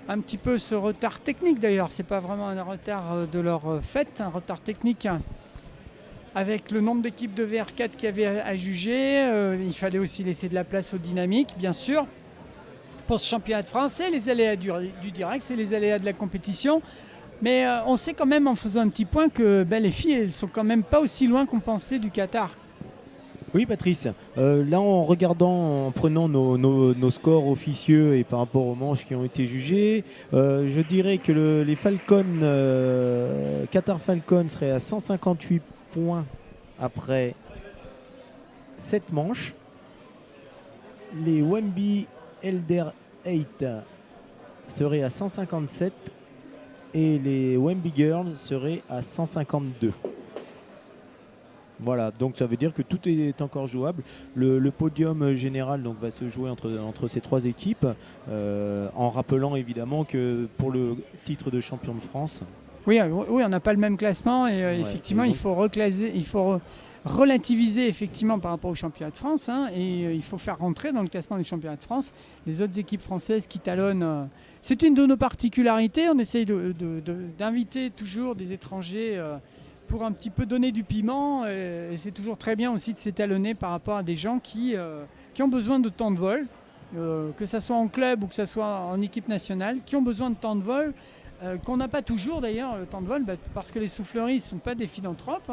un petit peu ce retard technique d'ailleurs. C'est pas vraiment un retard de leur fait, un retard technique avec le nombre d'équipes de VR4 qu'il y avait à juger. Il fallait aussi laisser de la place aux dynamiques, bien sûr. Pour ce championnat de France, c'est les aléas du direct, c'est les aléas de la compétition. Mais on sait quand même en faisant un petit point que les filles, elles sont quand même pas aussi loin qu'on pensait du Qatar. Oui Patrice, là en regardant, en prenant nos scores officieux et par rapport aux manches qui ont été jugées, je dirais que les Falcons, Qatar Falcons serait à 158 points après 7 manches. Les Wemby Elder 8 seraient à 157 et les Wemby Girls seraient à 152. Voilà, donc ça veut dire que tout est encore jouable. Le podium général donc, va se jouer entre ces trois équipes, en rappelant évidemment que pour le titre de champion de France... Oui, on n'a pas le même classement et effectivement, il faut relativiser effectivement par rapport au championnat de France et il faut faire rentrer dans le classement du championnat de France les autres équipes françaises qui talonnent. C'est une de nos particularités, on essaye d'inviter toujours des étrangers pour un petit peu donner du piment et c'est toujours très bien aussi de s'étalonner par rapport à des gens qui ont besoin de temps de vol, que ce soit en club ou que ce soit en équipe nationale, qui ont besoin de temps de vol, qu'on n'a pas toujours d'ailleurs le temps de vol, parce que les souffleries ne sont pas des philanthropes,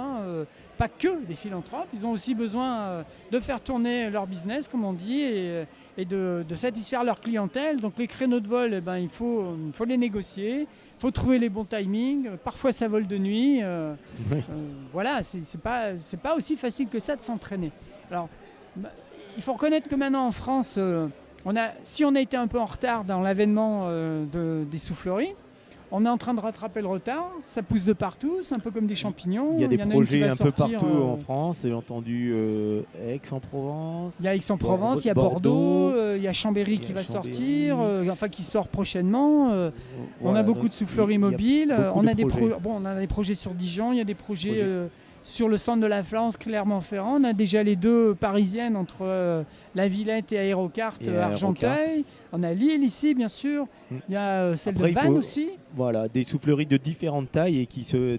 pas que des philanthropes, ils ont aussi besoin de faire tourner leur business comme on dit et de satisfaire leur clientèle. Donc les créneaux de vol, il faut les négocier. Il faut trouver les bons timings, parfois ça vole de nuit. Oui. Voilà, c'est pas aussi facile que ça de s'entraîner. Alors, il faut reconnaître que maintenant en France, si on a été un peu en retard dans l'avènement des souffleries, on est en train de rattraper le retard, ça pousse de partout, c'est un peu comme des champignons. Il y a des projets un peu partout en France. France, j'ai entendu Aix-en-Provence. Il y a Aix-en-Provence, il y a Bordeaux, il y a Chambéry qui va Chambéry. sortir, qui sort prochainement. On a beaucoup de souffleries mobiles, on a des projets sur Dijon, il y a des projets sur le centre de la France, Clermont-Ferrand. On a déjà les deux parisiennes entre La Villette et Aérocarte, Argenteuil. On a Lille ici, bien sûr. Il y a celle de Vannes aussi. Voilà, des souffleries de différentes tailles et qui se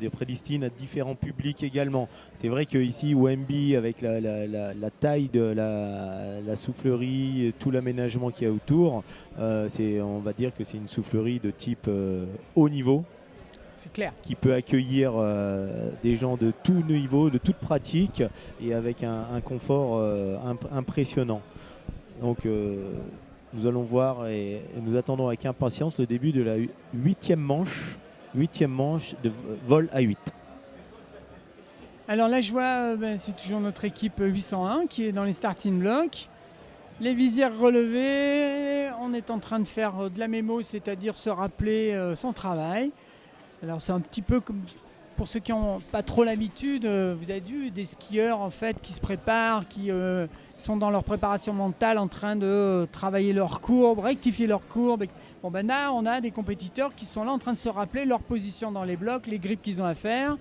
prédestinent à différents publics également. C'est vrai qu'ici, Wemby, avec la taille de la soufflerie, tout l'aménagement qu'il y a autour, on va dire que c'est une soufflerie de type haut niveau. C'est clair. Qui peut accueillir des gens de tout niveau, de toute pratique et avec un confort impressionnant. Donc nous allons voir et nous attendons avec impatience le début de la huitième manche de vol à 8. Alors là je vois, c'est toujours notre équipe 801 qui est dans les starting blocks. Les visières relevées, on est en train de faire de la mémo, c'est-à-dire se rappeler son travail. Alors c'est un petit peu comme pour ceux qui n'ont pas trop l'habitude, vous avez vu des skieurs en fait qui se préparent, qui sont dans leur préparation mentale en train de travailler leurs courbes, rectifier leurs courbes. Là on a des compétiteurs qui sont là en train de se rappeler leur position dans les blocs, les grips qu'ils ont à faire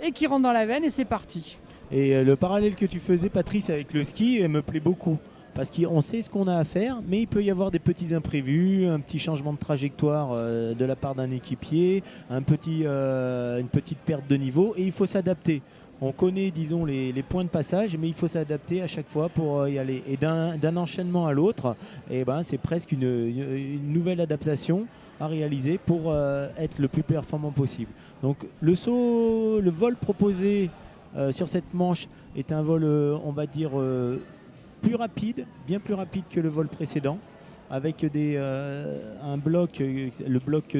et qui rentrent dans la veine et c'est parti. Et le parallèle que tu faisais Patrice avec le ski me plaît beaucoup. Parce qu'on sait ce qu'on a à faire, mais il peut y avoir des petits imprévus, un petit changement de trajectoire de la part d'un équipier, une petite perte de niveau, et il faut s'adapter. On connaît, disons, les points de passage, mais il faut s'adapter à chaque fois pour y aller. Et d'un enchaînement à l'autre, c'est presque une nouvelle adaptation à réaliser pour être le plus performant possible. Donc le vol proposé sur cette manche est un vol, on va dire, plus rapide, bien plus rapide que le vol précédent, avec un bloc, le bloc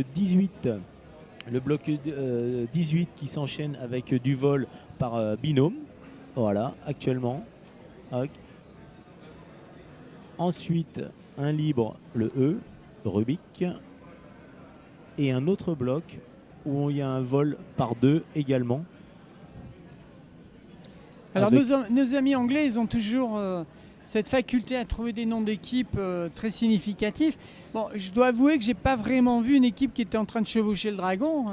18, qui s'enchaîne avec du vol par binôme. Voilà, actuellement. Ensuite, un libre, le E, Rubik, et un autre bloc où il y a un vol par deux également. Alors nos amis anglais, ils ont toujours cette faculté à trouver des noms d'équipes très significatifs. Bon, je dois avouer que j'ai pas vraiment vu une équipe qui était en train de chevaucher le dragon,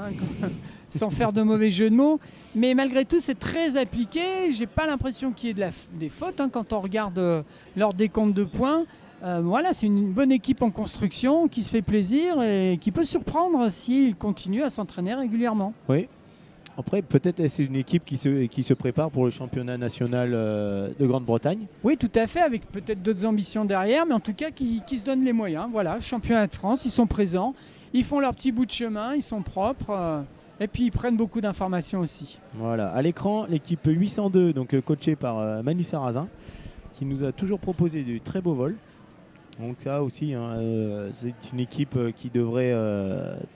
sans faire de mauvais jeu de mots. Mais malgré tout, c'est très appliqué. J'ai pas l'impression qu'il y ait des fautes quand on regarde leur décompte de points. Voilà, c'est une bonne équipe en construction qui se fait plaisir et qui peut surprendre s'il continue à s'entraîner régulièrement. Oui. Après, peut-être c'est une équipe qui se prépare pour le championnat national de Grande-Bretagne. Oui, tout à fait, avec peut-être d'autres ambitions derrière, mais en tout cas qui se donnent les moyens. Voilà, championnat de France, ils sont présents, ils font leur petit bout de chemin, ils sont propres, et puis ils prennent beaucoup d'informations aussi. Voilà, à l'écran, l'équipe 802, donc coachée par Manu Sarrazin, qui nous a toujours proposé du très beau vol. Donc ça aussi, hein, c'est une équipe qui devrait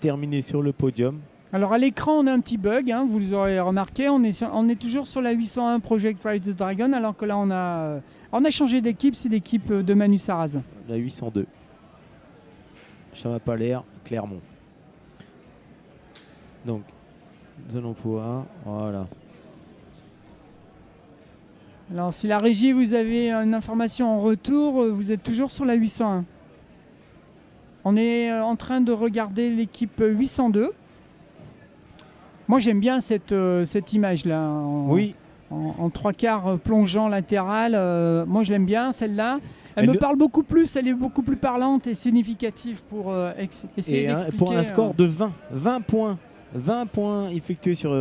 terminer sur le podium. Alors à l'écran, on a un petit bug, hein, vous l'aurez remarqué, on est toujours sur la 801 Project Ride the Dragon, alors que là on a changé d'équipe, c'est l'équipe de Manu Sarrazin. La 802. Chamapalaire, Clermont. Donc, nous allons pouvoir, voilà. Alors si la régie, vous avez une information en retour, vous êtes toujours sur la 801. On est en train de regarder l'équipe 802. Moi j'aime bien cette image-là, en trois quarts plongeant latéral. Moi je l'aime bien celle-là. Elle me parle beaucoup plus, elle est beaucoup plus parlante et significative pour essayer d'expliquer. Pour un score de 20 points effectués sur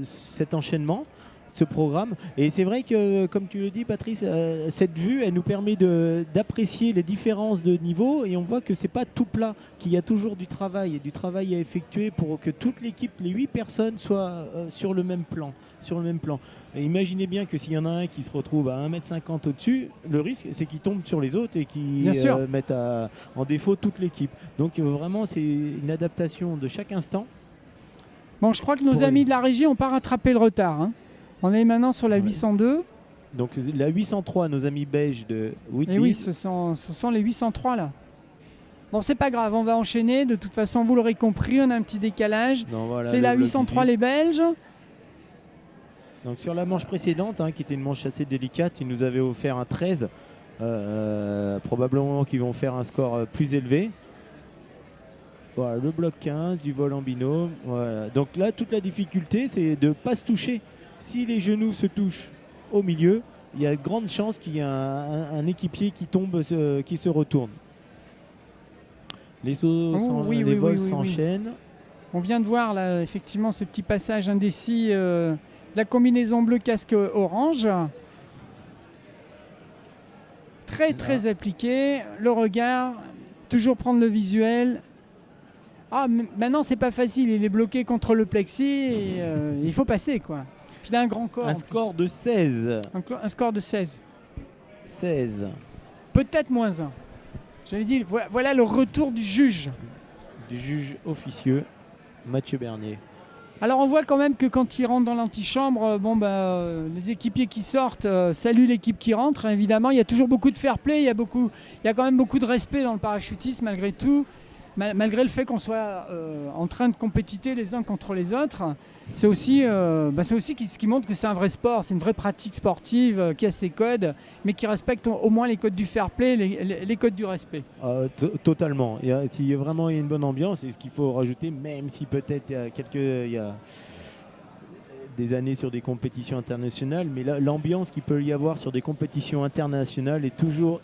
cet enchaînement, ce programme. Et c'est vrai que, comme tu le dis Patrice, cette vue, elle nous permet d'apprécier les différences de niveau, et on voit que c'est pas tout plat, qu'il y a toujours du travail à effectuer pour que toute l'équipe, les 8 personnes, soient sur le même plan. Et imaginez bien que s'il y en a un qui se retrouve à 1m50 au-dessus, le risque c'est qu'il tombe sur les autres et qu'il mette en défaut toute l'équipe. Donc vraiment c'est une adaptation de chaque instant. Bon, je crois que nos amis de la régie n'ont pas rattrapé le retard, hein. On est maintenant sur la 802. Donc la 803, nos amis belges de Whitby. Et oui, ce sont les 803 là. Bon, c'est pas grave, on va enchaîner. De toute façon, vous l'aurez compris, on a un petit décalage. Voilà, c'est la 803 les Belges. Donc sur la manche précédente, hein, qui était une manche assez délicate, ils nous avaient offert un 13. Probablement qu'ils vont faire un score plus élevé. Voilà, le bloc 15, du vol en binôme. Voilà. Donc là, toute la difficulté, c'est de ne pas se toucher. Si les genoux se touchent au milieu, il y a de grandes chances qu'il y ait un équipier qui tombe, qui se retourne. Les vols s'enchaînent. On vient de voir là, effectivement, ce petit passage indécis de la combinaison bleu casque orange. Très appliqué. Le regard, toujours prendre le visuel. Ah, maintenant c'est pas facile, il est bloqué contre le plexi et il faut passer quoi. Puis il a un grand corps. Un score de 16. Un score de 16. 16. Peut-être moins 1. J'avais dit, voilà le retour du juge. Du juge officieux, Mathieu Bernier. Alors on voit quand même que quand il rentre dans l'antichambre, les équipiers qui sortent saluent l'équipe qui rentre. Évidemment, il y a toujours beaucoup de fair play, il y a quand même beaucoup de respect dans le parachutisme malgré tout. Malgré le fait qu'on soit en train de compétiter les uns contre les autres, c'est aussi ce qui montre que c'est un vrai sport, c'est une vraie pratique sportive qui a ses codes, mais qui respecte au moins les codes du fair play, les codes du respect. Totalement. S'il y a vraiment une bonne ambiance, c'est ce qu'il faut rajouter, même si peut-être il y a des années sur des compétitions internationales, mais l'ambiance qu'il peut y avoir sur des compétitions internationales est toujours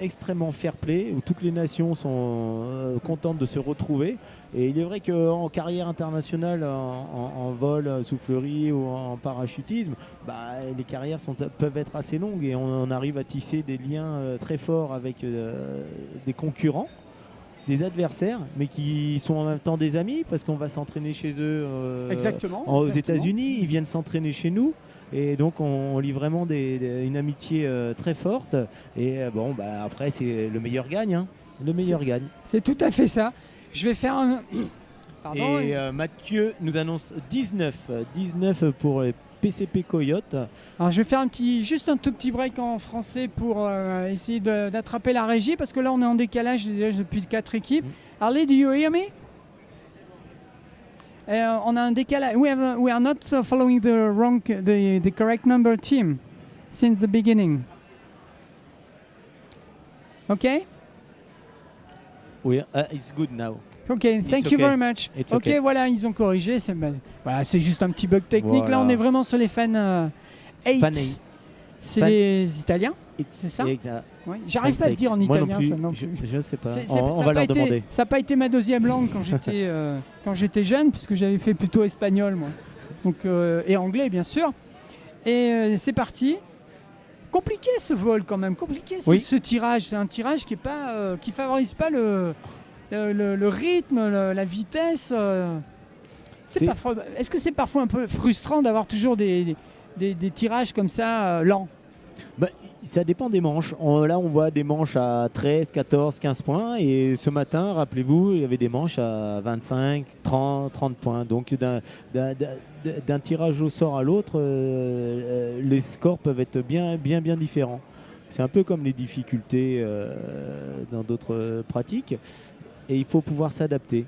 extrêmement fair play, où toutes les nations sont contentes de se retrouver. Et il est vrai qu'en carrière internationale, en vol, soufflerie ou en parachutisme, les carrières peuvent être assez longues et on arrive à tisser des liens très forts avec des concurrents, des adversaires, mais qui sont en même temps des amis, parce qu'on va s'entraîner chez eux aux États-Unis, ils viennent s'entraîner chez nous. Et donc on lit vraiment une amitié très forte. Et après c'est le meilleur gagne. Hein. Le meilleur gagne. C'est tout à fait ça. Je vais faire un... Pardon. Et Mathieu nous annonce 19 pour PCP Coyote. Alors je vais faire juste un tout petit break en français pour essayer d'attraper la régie, parce que là on est en décalage déjà depuis 4 équipes. Ali, do you hear me? On a un décalage. We are not following the correct number team since the beginning. Okay? It's good now. Okay, thank you very much. Okay, voilà, ils ont corrigé. C'est juste un petit bug technique. Voilà. Là, on est vraiment sur les fan 8. C'est les Italiens. C'est ça? Ouais. J'arrive pas à le dire en italien, ça non plus. Je sais pas. C'est- On va leur demander. Ça n'a pas été ma deuxième langue quand j'étais jeune, puisque j'avais fait plutôt espagnol, moi. Donc, et anglais, bien sûr. Et c'est parti. Compliqué ce vol quand même, compliqué ce tirage. C'est un tirage qui favorise pas le rythme, la vitesse. Est-ce que c'est parfois un peu frustrant d'avoir toujours des tirages comme ça lents? Ça dépend des manches. Là, on voit des manches à 13, 14, 15 points. Et ce matin, rappelez-vous, il y avait des manches à 25, 30 points. Donc, d'un tirage au sort à l'autre, les scores peuvent être bien différents. C'est un peu comme les difficultés dans d'autres pratiques. Et il faut pouvoir s'adapter.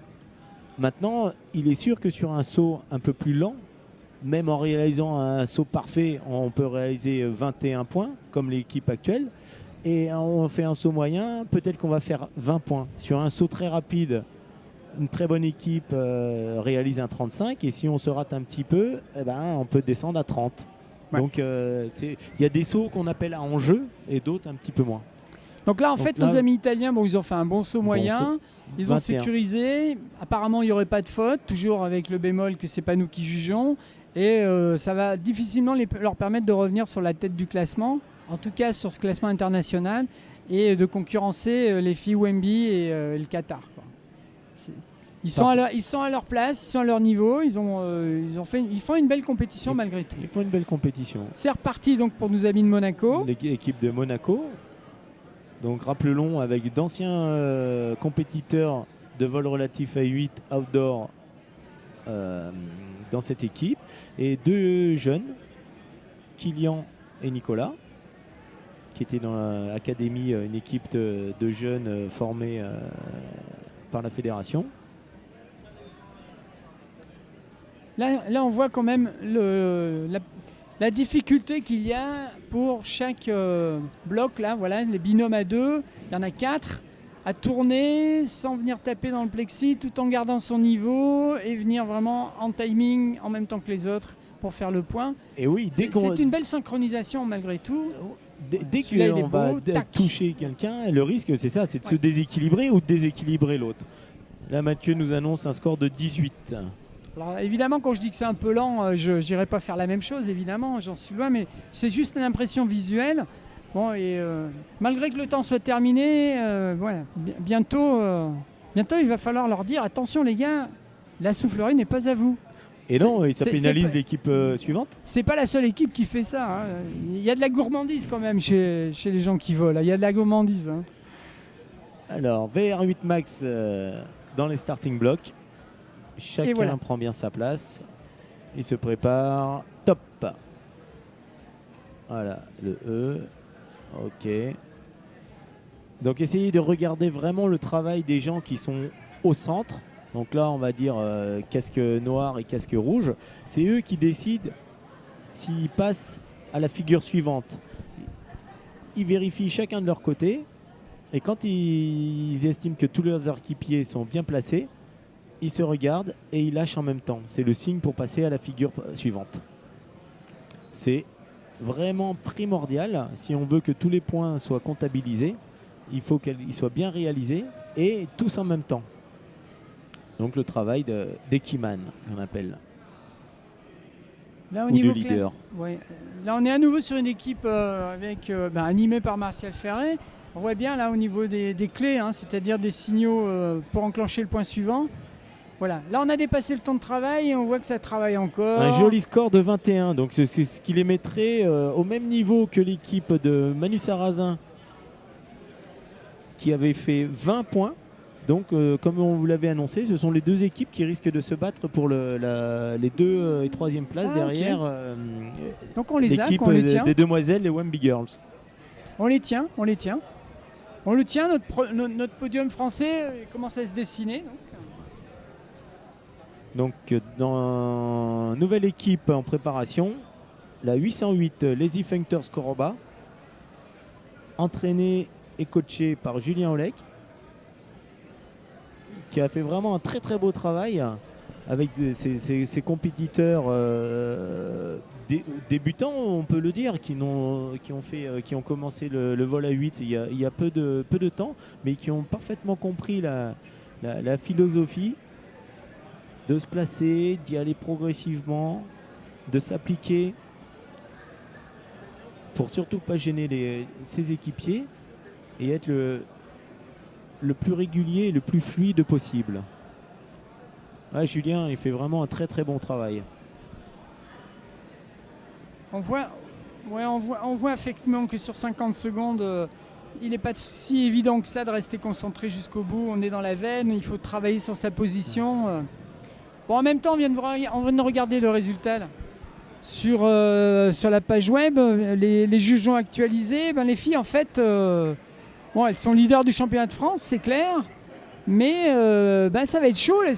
Maintenant, il est sûr que sur un saut un peu plus lent, même en réalisant un saut parfait, on peut réaliser 21 points, comme l'équipe actuelle. Et on fait un saut moyen, peut-être qu'on va faire 20 points. Sur un saut très rapide, une très bonne équipe réalise un 35. Et si on se rate un petit peu, on peut descendre à 30. Ouais. Donc il y a des sauts qu'on appelle à enjeu et d'autres un petit peu moins. Donc là, nos amis italiens, ils ont fait un bon saut moyen. Ils ont sécurisé. Apparemment, il n'y aurait pas de faute, toujours avec le bémol que ce n'est pas nous qui jugeons. Et ça va difficilement leur permettre de revenir sur la tête du classement, en tout cas sur ce classement international, et de concurrencer les filles Wemby et le Qatar. Ils sont à leur place, ils sont à leur niveau, ils font une belle compétition malgré tout. Ils font une belle compétition. C'est reparti donc pour nos amis de Monaco. L'équipe de Monaco. Donc rappelons, avec d'anciens compétiteurs de vol relatif à 8 outdoor dans cette équipe, et deux jeunes, Kylian et Nicolas, qui étaient dans l'académie, une équipe de jeunes formés par la fédération. Là, on voit quand même la difficulté qu'il y a pour chaque bloc. Là, voilà, les binômes à deux, il y en a 4. À tourner sans venir taper dans le plexi, tout en gardant son niveau et venir vraiment en timing en même temps que les autres pour faire le point. Et oui, c'est une belle synchronisation malgré tout. Dès qu'on va toucher quelqu'un, le risque c'est ça, c'est de se déséquilibrer ou de déséquilibrer l'autre. Là, Mathieu nous annonce un score de 18. Alors évidemment, quand je dis que c'est un peu lent, je n'irai pas faire la même chose, évidemment, j'en suis loin, mais c'est juste une impression visuelle. Bon, et malgré que le temps soit terminé, voilà, bientôt, il va falloir leur dire attention les gars, la soufflerie n'est pas à vous. Et non, et ça pénalise l'équipe suivante. C'est pas la seule équipe qui fait ça. Hein. Il y a de la gourmandise quand même chez les gens qui volent. Il y a de la gourmandise. Hein. Alors, VR8 Max dans les starting blocks. Chacun prend bien sa place. Il se prépare. Top. Voilà, le E. Ok. Donc essayez de regarder vraiment le travail des gens qui sont au centre. Donc là, on va dire casque noir et casque rouge. C'est eux qui décident s'ils passent à la figure suivante. Ils vérifient chacun de leur côté. Et quand ils estiment que tous leurs équipiers sont bien placés, ils se regardent et ils lâchent en même temps. C'est le signe pour passer à la figure suivante. C'est vraiment primordial. Si on veut que tous les points soient comptabilisés, il faut qu'ils soient bien réalisés et tous en même temps. Donc le travail d'équiman, on appelle. Là, au niveau leader. Là, on est à nouveau sur une équipe animée par Martial Ferré. On voit bien là au niveau des clés, hein, c'est-à-dire des signaux pour enclencher le point suivant. Voilà. Là, on a dépassé le temps de travail et on voit que ça travaille encore. Un joli score de 21. Donc, c'est ce qui les mettrait au même niveau que l'équipe de Manu Sarrazin qui avait fait 20 points. Donc, comme on vous l'avait annoncé, ce sont les deux équipes qui risquent de se battre pour les 2 et 3e places derrière donc on les l'équipe des demoiselles, les Wemby Girls. On les tient. Notre podium français commence à se dessiner. Donc dans nouvelle équipe en préparation, la 808 Lazy Functors Koroba, entraînée et coachée par Julien Olek, qui a fait vraiment un très très beau travail avec ces compétiteurs débutants, on peut le dire, qui ont commencé le vol à 8 il y a peu de temps, mais qui ont parfaitement compris la philosophie de se placer, d'y aller progressivement, de s'appliquer pour surtout pas gêner ses équipiers et être le plus régulier et le plus fluide possible. Ouais, Julien, il fait vraiment un très très bon travail. On voit effectivement que sur 50 secondes, il n'est pas si évident que ça de rester concentré jusqu'au bout. On est dans la veine, il faut travailler sur sa position. Bon, en même temps, on vient de regarder le résultat là. Sur la page web. Les juges ont actualisé. Les filles, en fait, elles sont leaders du championnat de France, c'est clair. Mais ça va être chaud là,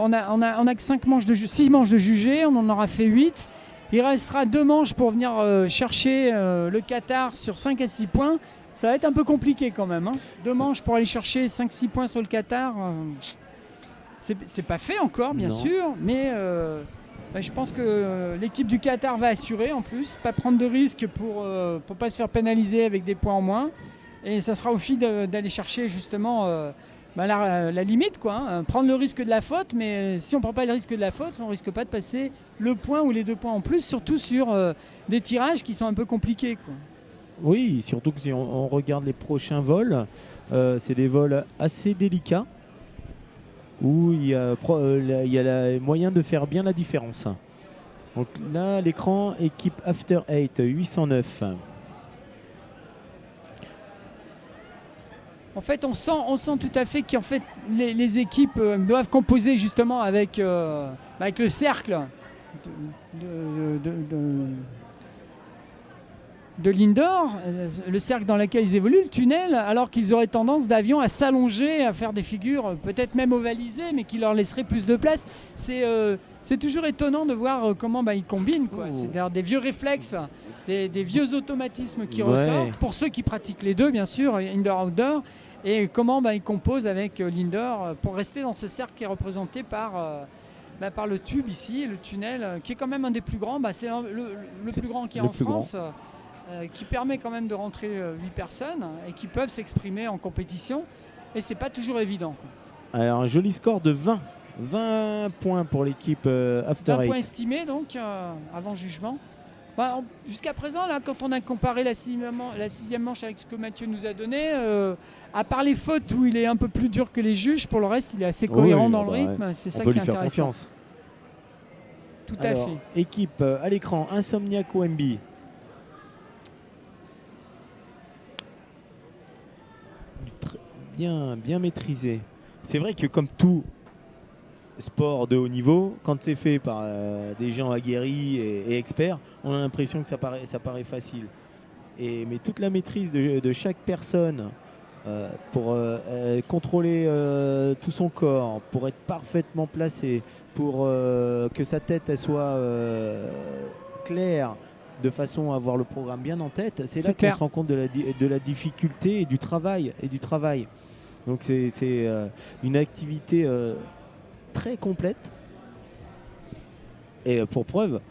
on a que 6 manches de jugés, on en aura fait 8. Il restera 2 manches pour venir chercher le Qatar sur 5 à 6 points. Ça va être un peu compliqué quand même. 2 manches pour aller chercher 5-6 points sur le Qatar. C'est pas fait encore, bien sûr, mais je pense que l'équipe du Qatar va assurer en plus, pas prendre de risques pour pas se faire pénaliser avec des points en moins. Et ça sera aux filles d'aller chercher justement la limite, quoi. Prendre le risque de la faute, mais si on ne prend pas le risque de la faute, on ne risque pas de passer le point ou les 2 points en plus, surtout sur des tirages qui sont un peu compliqués, quoi. Oui, surtout que si on regarde les prochains vols, c'est des vols assez délicats où il y a moyen de faire bien la différence. Donc là, l'écran équipe After 8, 809. En fait, on sent tout à fait qu'en fait, les équipes doivent composer justement avec le cercle de l'Indoor, le cercle dans lequel ils évoluent, le tunnel, alors qu'ils auraient tendance d'avion à s'allonger, à faire des figures peut-être même ovalisées, mais qui leur laisseraient plus de place. C'est toujours étonnant de voir comment ils combinent, quoi. C'est d'ailleurs des vieux réflexes, des vieux automatismes qui ressortent, pour ceux qui pratiquent les deux, bien sûr, indoor-outdoor, et comment ils composent avec l'indoor pour rester dans ce cercle qui est représenté par le tube ici, le tunnel, qui est quand même un des plus grands. C'est le plus grand qui est en France. Qui permet quand même de rentrer 8 personnes et qui peuvent s'exprimer en compétition. Et c'est pas toujours évident, quoi. Alors un joli score de 20 points pour l'équipe After 8. 20 points estimés donc avant jugement. Jusqu'à présent, là, quand on a comparé la sixième manche avec ce que Mathieu nous a donné, à part les fautes où il est un peu plus dur que les juges, pour le reste il est assez cohérent dans le rythme. C'est ça qui est intéressant. Confiance. Tout à fait. Équipe à l'écran Insomniac OMB. Bien maîtrisé. C'est vrai que comme tout sport de haut niveau, quand c'est fait par des gens aguerris et experts, on a l'impression que ça paraît facile. Mais toute la maîtrise de chaque personne pour contrôler tout son corps, pour être parfaitement placé, pour que sa tête elle soit claire, de façon à avoir le programme bien en tête, c'est là qu'on se rend compte de la difficulté et du travail. Donc c'est une activité très complète. Et pour preuve,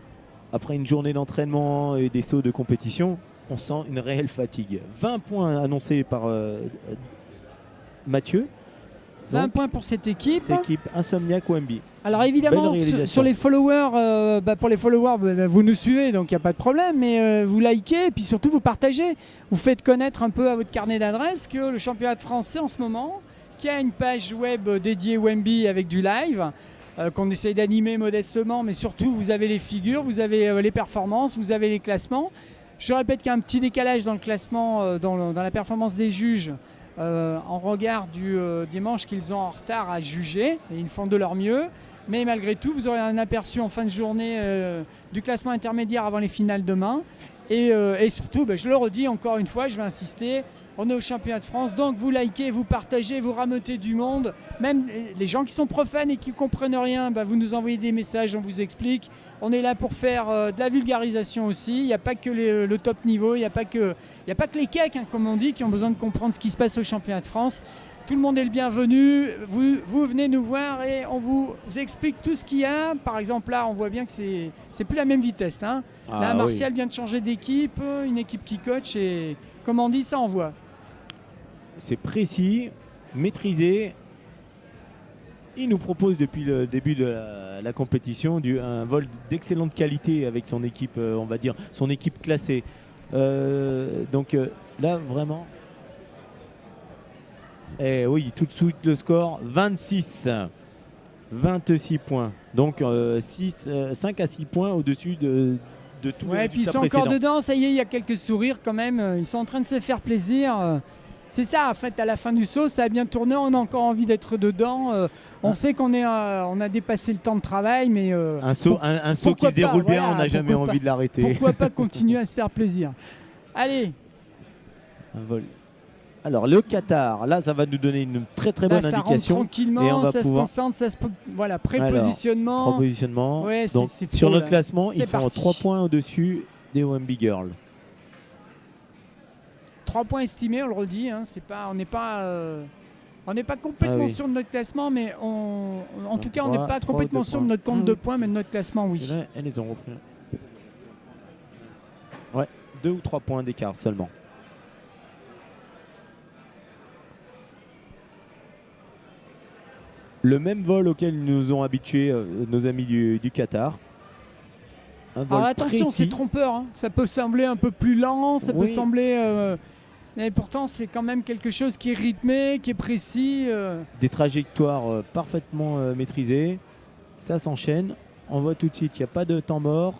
après une journée d'entraînement et des sauts de compétition, on sent une réelle fatigue. 20 points annoncés par Mathieu. 20 points pour cette équipe. Insomniac OMB. Alors évidemment, sur les followers, pour les followers, vous nous suivez, donc il n'y a pas de problème, mais vous likez et puis surtout vous partagez. Vous faites connaître un peu à votre carnet d'adresses que le championnat de français en ce moment, qui a une page web dédiée OMB avec du live, qu'on essaye d'animer modestement, mais surtout vous avez les figures, vous avez les performances, vous avez les classements. Je répète qu'il y a un petit décalage dans le classement, dans la performance des juges, en regard des manches qu'ils ont en retard à juger, et ils font de leur mieux. Mais malgré tout, vous aurez un aperçu en fin de journée du classement intermédiaire avant les finales demain. Et surtout, je le redis encore une fois, je vais insister, on est au championnat de France, donc vous likez, vous partagez, vous rameutez du monde. Même les gens qui sont profanes et qui ne comprennent rien, vous nous envoyez des messages, on vous explique. On est là pour faire de la vulgarisation aussi. Il n'y a pas que le top niveau, il n'y a pas que les cakes, comme on dit, qui ont besoin de comprendre ce qui se passe au championnat de France. tout le monde est le bienvenu. Vous venez nous voir et on vous explique tout ce qu'il y a. Par exemple, là, on voit bien que c'est plus la même vitesse. Là, là Martial vient de changer d'équipe, une équipe qui coach et, comme on dit, ça envoie. C'est précis, maîtrisé. Il nous propose depuis le début de la compétition un vol d'excellente qualité avec son équipe, on va dire, son équipe classée. Donc là, vraiment... Et oui, tout de suite le score, 26 points. Donc 5 à 6 points au-dessus de tous les résultats précédents. Et puis ils sont précédents. encore dedans, ça y est, il y a quelques sourires quand même. Ils sont en train de se faire plaisir. C'est ça, en fait, à la fin du saut, ça a bien tourné, on a encore envie d'être dedans. On sait on a dépassé le temps de travail, mais... un saut qui se déroule bien, on n'a jamais envie de l'arrêter. Pourquoi pas continuer à se faire plaisir. Allez. Un vol. Alors le Qatar, là ça va nous donner une très bonne indication. Ça rentre tranquillement, et on va ça se concentre, voilà, prépositionnement. Prépositionnement. Ouais, donc, sur notre classement, ils sont à 3 points au-dessus des OMB Girls. 3 points estimés, on le redit, hein, on n'est pas complètement sûr de notre classement, mais en tout cas on n'est pas complètement sûr de notre compte de points, mais de notre classement, oui. Là, elles les ont repris. Ouais, 2 ou 3 points d'écart seulement. Le même vol auquel ils nous ont habitués nos amis du Qatar. Alors attention, c'est trompeur, hein. Ça peut sembler un peu plus lent, ça peut sembler... mais pourtant, c'est quand même quelque chose qui est rythmé, qui est précis. Des trajectoires parfaitement maîtrisées. Ça s'enchaîne. On voit tout de suite qu'il n'y a pas de temps mort.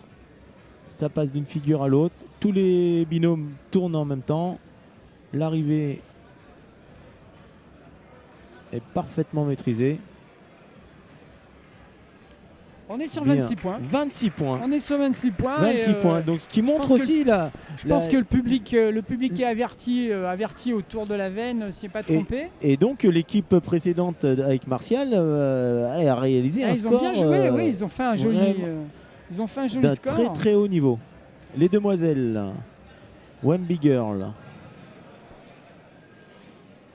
Ça passe d'une figure à l'autre. Tous les binômes tournent en même temps. L'arrivée est parfaitement maîtrisée. On est sur 26 points. 26 points. On est sur 26 points. 26 points. Donc ce qui montre aussi là. Je pense que le public est averti autour de la veine, s'y est pas trompé. Et donc l'équipe précédente avec Martial a réalisé un score. Ils ont bien joué, oui, ils ont fait un joli d'un score. très haut niveau. Les demoiselles, Wemby Girl.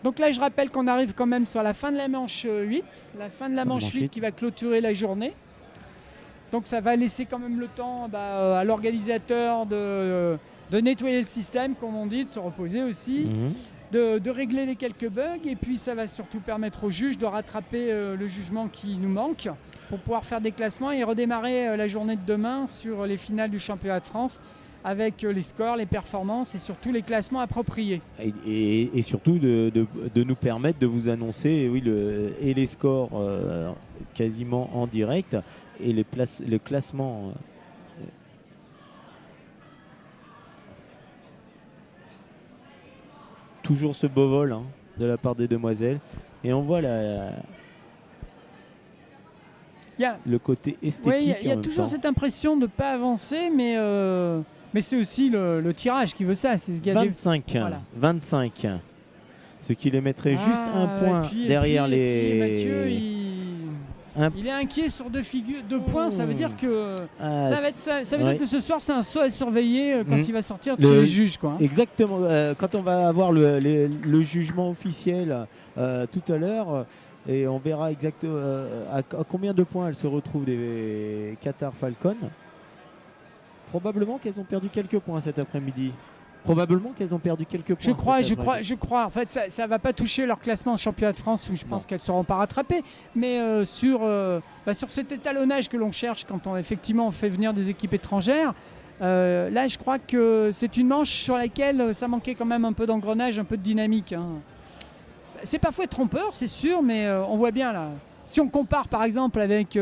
Donc là, je rappelle qu'on arrive quand même sur la fin de la manche 8. La fin de la manche 8 qui va clôturer la journée. Donc ça va laisser quand même le temps à l'organisateur de nettoyer le système, comme on dit, de se reposer aussi, de régler les quelques bugs. Et puis ça va surtout permettre aux juges de rattraper le jugement qui nous manque pour pouvoir faire des classements et redémarrer la journée de demain sur les finales du championnat de France avec les scores, les performances et surtout les classements appropriés. Et surtout de nous permettre de vous annoncer et les scores quasiment en direct et le classement. Toujours ce beau vol de la part des demoiselles. Et on voit le côté esthétique. Oui, il y a toujours cette impression de ne pas avancer, mais c'est aussi le tirage qui veut ça. 25. 25. Ce qui les mettrait juste un point derrière les... Mathieu, il est inquiet sur deux points. Ça veut dire que que ce soir, c'est un saut à surveiller quand il va sortir de chez les juges. Quoi. Exactement. Quand on va avoir le jugement officiel tout à l'heure, et on verra exactement à combien de points elles se retrouvent les Qatar Falcons. Probablement qu'elles ont perdu quelques points cet après-midi. Je crois. En fait, ça ne va pas toucher leur classement en championnat de France où je pense qu'elles ne seront pas rattrapées. Mais sur cet étalonnage que l'on cherche quand on fait venir des équipes étrangères, là, je crois que c'est une manche sur laquelle ça manquait quand même un peu d'engrenage, un peu de dynamique. C'est parfois trompeur, c'est sûr, mais on voit bien là. Si on compare par exemple avec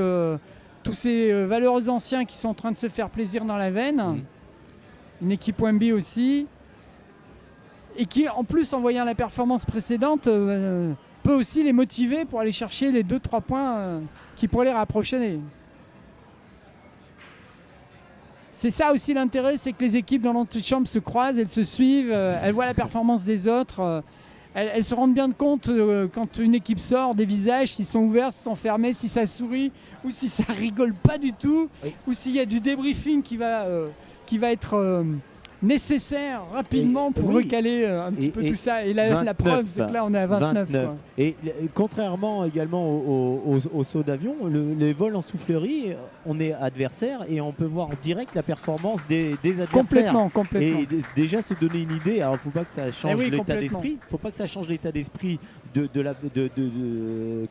tous ces valeureux anciens qui sont en train de se faire plaisir dans la veine, une équipe Wemby aussi, et qui en plus en voyant la performance précédente peut aussi les motiver pour aller chercher les 2-3 points qui pourraient les rapprocher. C'est ça aussi l'intérêt, c'est que les équipes dans l'antichambre se croisent, elles se suivent, elles voient la performance des autres. Elles se rendent bien compte quand une équipe sort des visages, s'ils sont ouverts, s'ils sont fermés, si ça sourit ou si ça rigole pas du tout, ou s'il y a du débriefing qui va être nécessaire rapidement pour recaler un petit peu tout ça. Et la preuve, c'est que là, on est à 29. Quoi. Et contrairement également au saut d'avion, les vols en soufflerie, on est adversaire et on peut voir en direct la performance des adversaires. Complètement. Et déjà se donner une idée. Alors, il ne faut pas que ça change l'état d'esprit. Il faut pas que ça change l'état d'esprit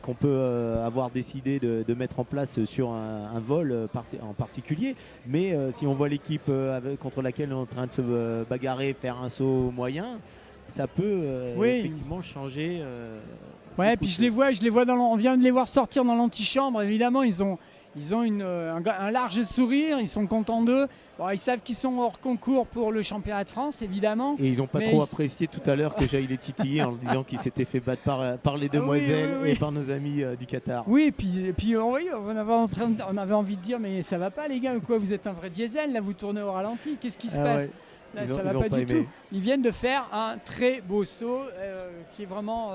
qu'on peut avoir décidé de mettre en place sur un vol en particulier. Mais si on voit l'équipe contre laquelle on est en train de se bagarrer, faire un saut moyen, ça peut effectivement changer. Ouais, puis je les vois on vient de les voir sortir dans l'antichambre. Évidemment, ils ont un large sourire, ils sont contents d'eux. Bon, ils savent qu'ils sont hors concours pour le championnat de France, évidemment. Et ils n'ont pas trop apprécié tout à l'heure que j'aille les titiller en disant qu'ils s'étaient fait battre par les demoiselles et par nos amis du Qatar. Oui, puis on avait envie de dire, mais ça va pas les gars, ou quoi, vous êtes un vrai diesel, là vous tournez au ralenti, qu'est-ce qui se passe? Là, ça va pas du tout. Ils viennent de faire un très beau saut qui est vraiment...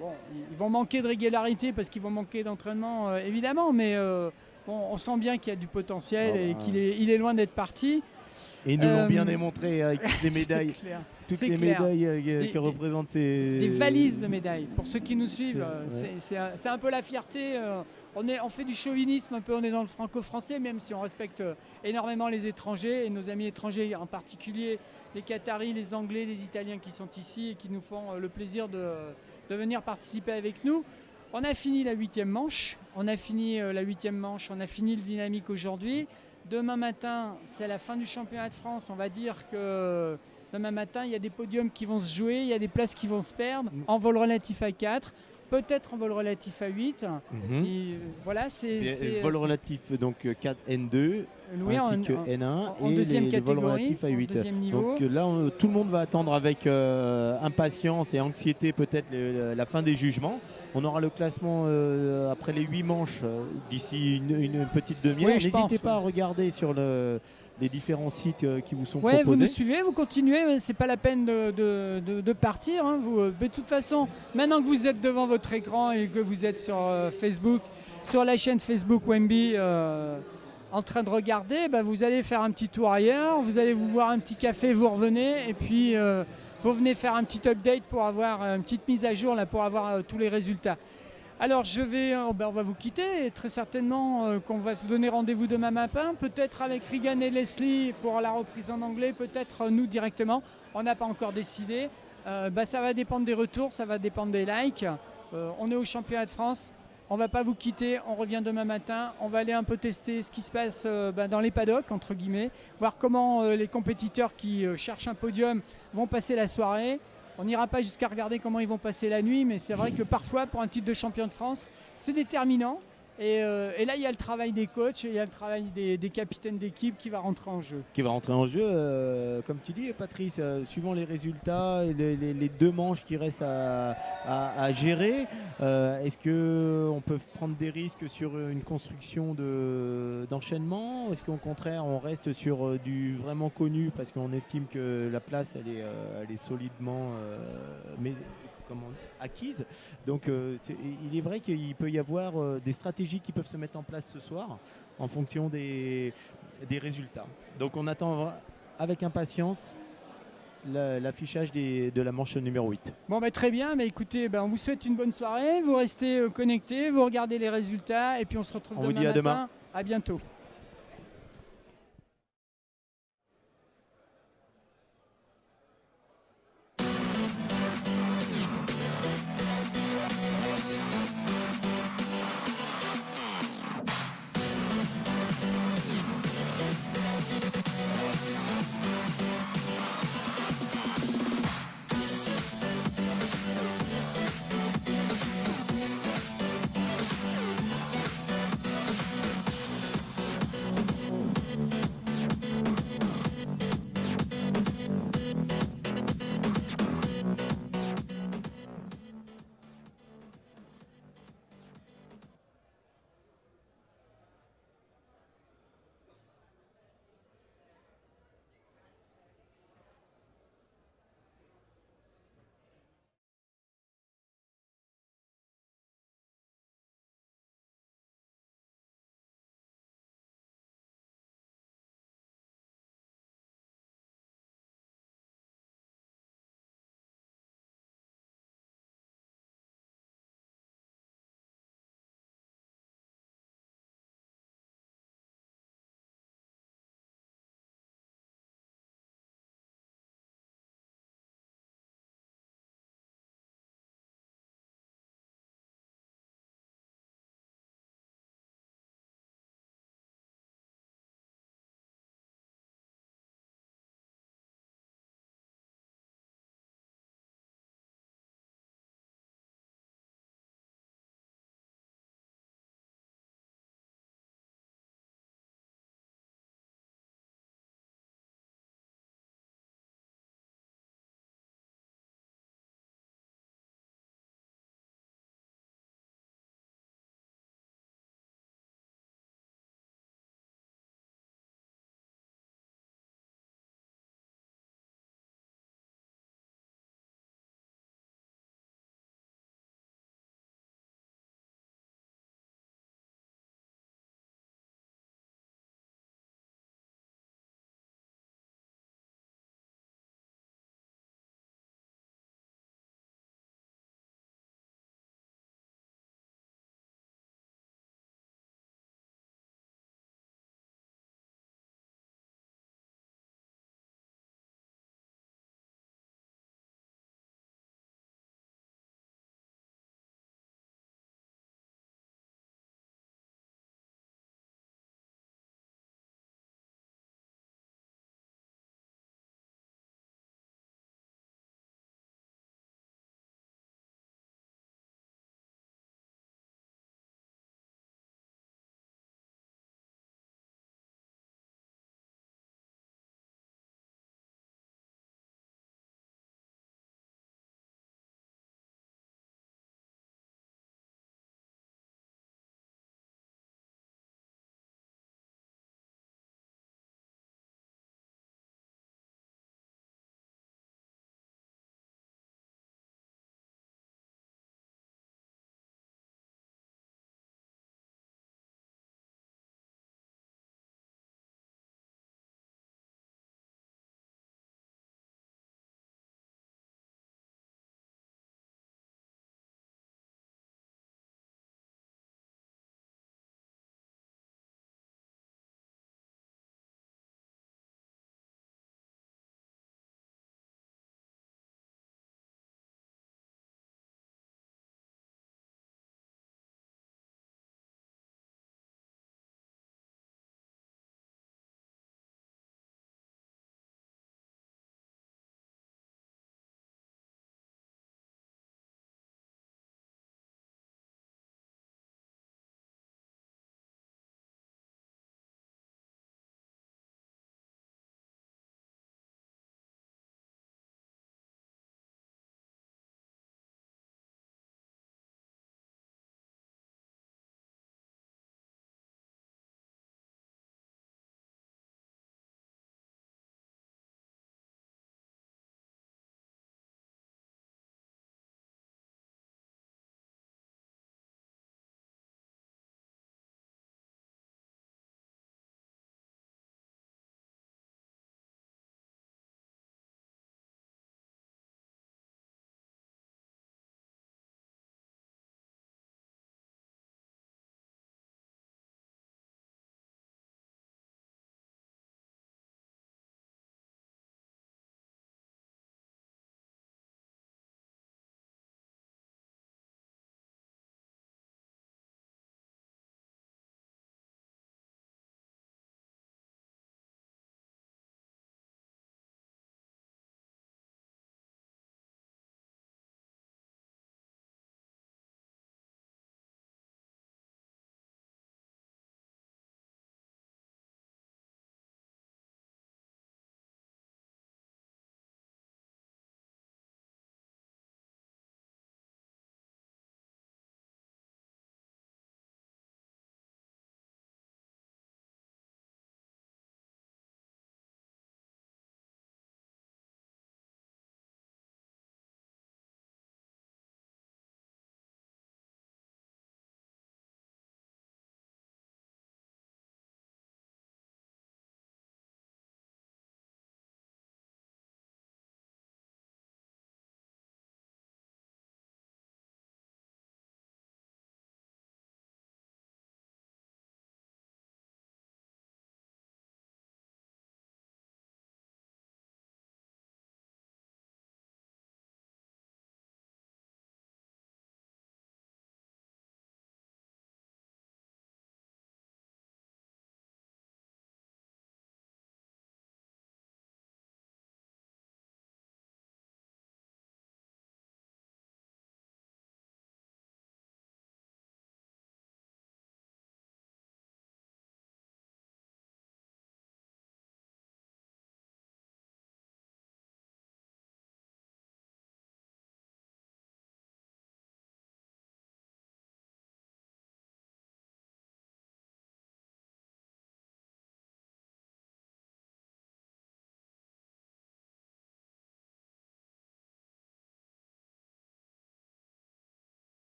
ils vont manquer de régularité parce qu'ils vont manquer d'entraînement, évidemment, mais on sent bien qu'il y a du potentiel et qu'il est loin d'être parti. Et ils nous l'ont bien démontré avec les médailles. Toutes les médailles qui représentent ces... Des valises de médailles. Pour ceux qui nous suivent, c'est un peu la fierté. On fait du chauvinisme un peu, on est dans le franco-français, même si on respecte énormément les étrangers, et nos amis étrangers en particulier, les Qataris, les Anglais, les Italiens qui sont ici et qui nous font le plaisir de venir participer avec nous. On a fini la 8e manche, on a fini le dynamique aujourd'hui. Demain matin, c'est la fin du championnat de France. On va dire que demain matin, il y a des podiums qui vont se jouer, il y a des places qui vont se perdre en vol relatif à 4, peut-être en vol relatif à 8. Et voilà, vol relatif donc 4 N2 ainsi que N1 en deuxième catégorie, vol relatif à 8. Deuxième niveau. Donc là, tout le monde va attendre avec impatience et anxiété peut-être la fin des jugements. On aura le classement après les 8 manches d'ici une petite demi-heure. N'hésitez pas à regarder sur les différents sites qui vous sont proposés. Vous nous suivez, vous continuez, mais c'est pas la peine de partir. Hein, de toute façon, maintenant que vous êtes devant votre écran et que vous êtes sur Facebook, sur la chaîne Facebook Wemby, en train de regarder, vous allez faire un petit tour ailleurs, vous allez vous boire un petit café, vous revenez, et puis vous venez faire un petit update pour avoir une petite mise à jour là, pour avoir tous les résultats. Alors on va vous quitter, et très certainement qu'on va se donner rendez-vous demain matin, peut-être avec Regan et Leslie pour la reprise en anglais, peut-être nous directement, on n'a pas encore décidé. Ça va dépendre des retours, ça va dépendre des likes. On est au championnat de France, on ne va pas vous quitter, on revient demain matin, on va aller un peu tester ce qui se passe dans les paddocks, entre guillemets, voir comment les compétiteurs qui cherchent un podium vont passer la soirée. On n'ira pas jusqu'à regarder comment ils vont passer la nuit, mais c'est vrai que parfois, pour un titre de champion de France, c'est déterminant. Et là, il y a le travail des coachs et il y a le travail des capitaines d'équipe qui va rentrer en jeu. Comme tu dis, Patrice, suivant les résultats, les 2 manches qui restent à gérer, est-ce qu'on peut prendre des risques sur une construction d'enchaînement? Est-ce qu'au contraire, on reste sur du vraiment connu parce qu'on estime que la place, elle est solidement acquise. Donc il est vrai qu'il peut y avoir des stratégies qui peuvent se mettre en place ce soir en fonction des résultats. Donc on attend avec impatience l'affichage de la manche numéro 8. Bon, très bien, écoutez, on vous souhaite une bonne soirée, vous restez connectés, vous regardez les résultats et puis on se retrouve demain matin. À bientôt.